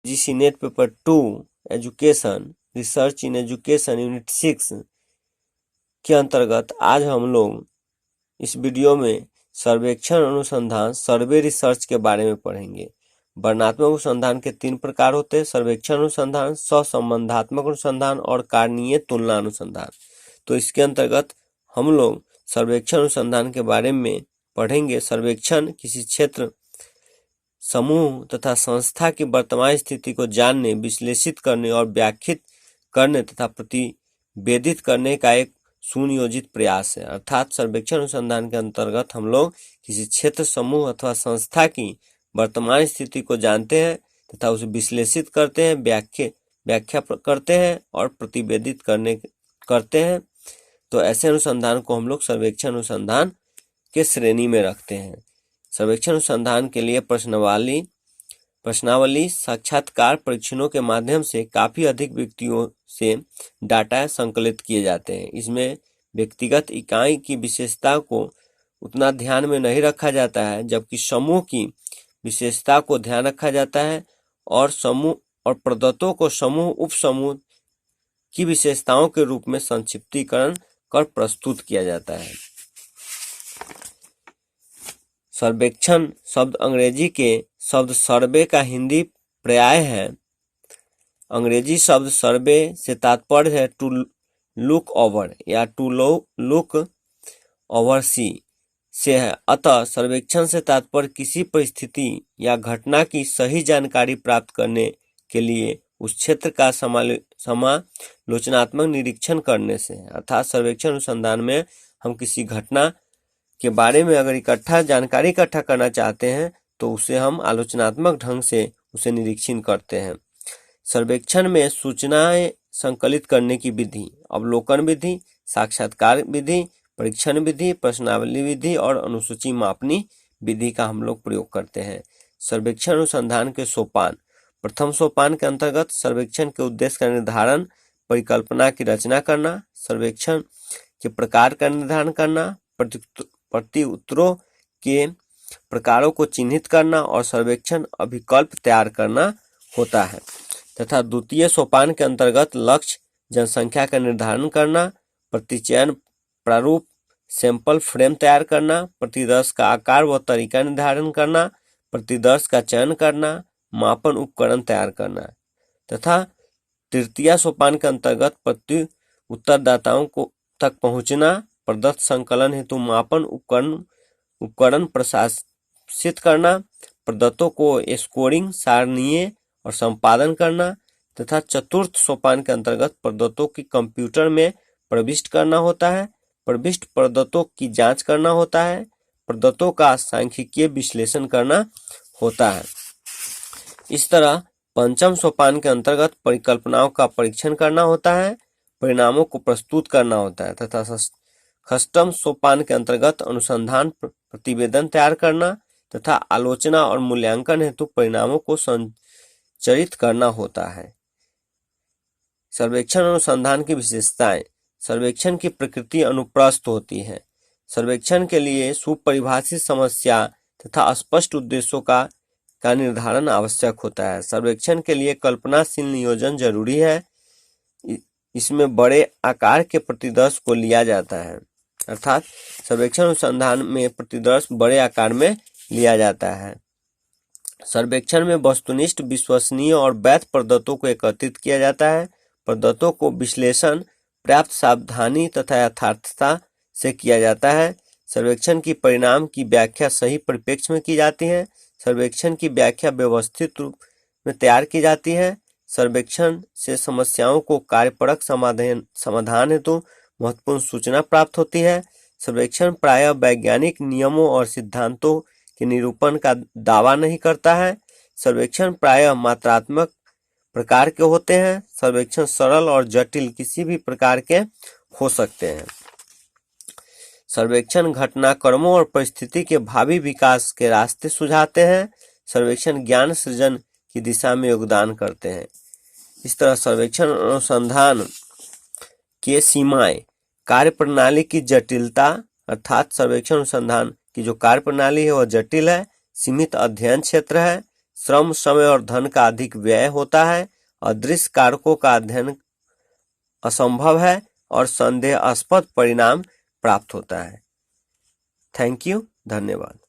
UGC net paper 2 education research in education unit 6 के अंतर्गत आज हम लोग इस वीडियो में सर्वेक्षण अनुसंधान सर्वे रिसर्च के बारे में पढ़ेंगे। वर्णनात्मक अनुसंधान के 3 प्रकार होते हैं: सर्वेक्षण अनुसंधान, सहसंबंधात्मक अनुसंधान और कारणीय तुलना अनुसंधान। तो इसके अंतर्गत हम लोग सर्वेक्षण अनुसंधान के बारे में पढ़ेंगे। सर्वेक्षण किसी क्षेत्र, समूह तथा संस्था की वर्तमान स्थिति को जानने, विश्लेषित करने और व्याख्यात करने तथा प्रतिवेदित करने का एक सुनियोजित प्रयास है। अर्थात सर्वेक्षण अनुसंधान के अंतर्गत हम लोग किसी क्षेत्र, समूह अथवा संस्था की वर्तमान स्थिति को जानते हैं तथा उसे विश्लेषित करते हैं, व्याख्या करते हैं और प्रतिवेदित करते हैं। तो ऐसे अनुसंधान को हम लोग सर्वेक्षण अनुसंधान के श्रेणी में रखते हैं। सर्वेक्षण अनुसंधान के लिए प्रश्नावली साक्षात्कार परीक्षणों के माध्यम से काफी अधिक व्यक्तियों से डाटा संकलित किए जाते हैं। इसमें व्यक्तिगत इकाई की विशेषता को उतना ध्यान में नहीं रखा जाता है, जबकि समूह की विशेषता को ध्यान रखा जाता है और समूह और प्रदत्तों को समूह, उपसमूह की विशेषताओं के रूप में संक्षिप्तीकरण कर प्रस्तुत किया जाता है। सर्वेक्षण शब्द अंग्रेजी के शब्द सर्वे का हिंदी पर्याय है। अंग्रेजी शब्द सर्वे से तात्पर्य है टू लुक ओवर या टू लुक ओवर सी से है। अतः सर्वेक्षण से तात्पर्य किसी परिस्थिति या घटना की सही जानकारी प्राप्त करने के लिए उस क्षेत्र का समालोचनात्मक निरीक्षण करने से है। अर्थात सर्वेक्षण अनुसंधान में हम किसी घटना के बारे में अगर जानकारी इकट्ठा करना चाहते हैं तो उसे हम आलोचनात्मक ढंग से उसे निरीक्षण करते हैं। सर्वेक्षण में सूचनाएं संकलित करने की विधि अवलोकन विधि, साक्षात्कार विधि, परीक्षण विधि, प्रश्नावली विधि और अनुसूची मापनी विधि का हम लोग प्रयोग करते हैं। सर्वेक्षण अनुसंधान के सोपान: प्रथम सोपान के अंतर्गत सर्वेक्षण के उद्देश्य का निर्धारण, परिकल्पना की रचना करना, सर्वेक्षण के प्रकार का निर्धारण करना, प्रति उत्तरों के प्रकारों को चिन्हित करना और सर्वेक्षण अभिकल्प तैयार करना होता है। तथा द्वितीय सोपान के अंतर्गत लक्ष्य, जनसंख्या का निर्धारण करना, प्रतिचयन प्रारूप सैंपल फ्रेम तैयार करना, प्रतिदर्श का आकार व तरीका निर्धारण करना, प्रतिदर्श का चयन करना, मापन उपकरण तैयार करना। तथा तृतीय सोपान के अंतर्गत प्रति उत्तरदाताओं को तक पहुंचना, प्रदत्त संकलन हेतु मापन उपकरण प्रशासित करना, प्रदत्तों को स्कोरिंग, सारणीय और संपादन करना। तथा चतुर्थ सोपान के अंतर्गत प्रदत्तों की कंप्यूटर में प्रविष्ट करना होता है, प्रविष्ट प्रदत्तों की जांच करना होता है, प्रदत्तों का सांख्यिकीय विश्लेषण करना होता है। इस तरह पंचम सोपान के अंतर्गत परिकल्पनाओं का परीक्षण करना होता है, परिणामों को प्रस्तुत करना होता है। तथा षष्ठम सोपान के अंतर्गत अनुसंधान प्रतिवेदन तैयार करना तथा आलोचना और मूल्यांकन हेतु परिणामों को संचरित करना होता है। सर्वेक्षण अनुसंधान की विशेषताएं: सर्वेक्षण की प्रकृति अनुप्रस्थ होती है। सर्वेक्षण के लिए सुपरिभाषित समस्या तथा स्पष्ट उद्देश्यों का निर्धारण आवश्यक होता है। सर्वेक्षण के लिए कल्पनाशील नियोजन जरूरी है। इसमें बड़े आकार के प्रतिदर्श को लिया जाता है। अर्थात सर्वेक्षण अनुसंधान में प्रतिदर्श बड़े आकार में लिया जाता है। सर्वेक्षण में वस्तुनिष्ठ, विश्वसनीय और वैध प्रदत्तों को एकत्रित किया जाता है। प्रदत्तों को विश्लेषण पर्याप्त सावधानी तथा यथार्थता से किया जाता है। सर्वेक्षण की परिणाम की व्याख्या सही परिप्रेक्ष्य में की जाती है। सर्वेक्षण की व्याख्या व्यवस्थित रूप में तैयार की जाती है। सर्वेक्षण से समस्याओं को कार्यपरक समाधान हेतु महत्वपूर्ण सूचना प्राप्त होती है। सर्वेक्षण प्रायः वैज्ञानिक नियमों और सिद्धांतों के निरूपण का दावा नहीं करता है। सर्वेक्षण प्रायः मात्रात्मक प्रकार के होते हैं। सर्वेक्षण सरल और जटिल किसी भी प्रकार के हो सकते हैं। सर्वेक्षण घटनाक्रमों और परिस्थिति के भावी विकास के रास्ते सुझाते हैं। सर्वेक्षण ज्ञान सृजन की दिशा में योगदान करते हैं। इस तरह सर्वेक्षण अनुसंधान के सीमाएं: कार्यप्रणाली की जटिलता, अर्थात सर्वेक्षण अनुसंधान की जो कार्यप्रणाली है वह जटिल है, सीमित अध्ययन क्षेत्र है, श्रम, समय और धन का अधिक व्यय होता है। अदृश्य कारकों का अध्ययन असंभव है और संदेहास्पद परिणाम प्राप्त होता है। थैंक यू, धन्यवाद।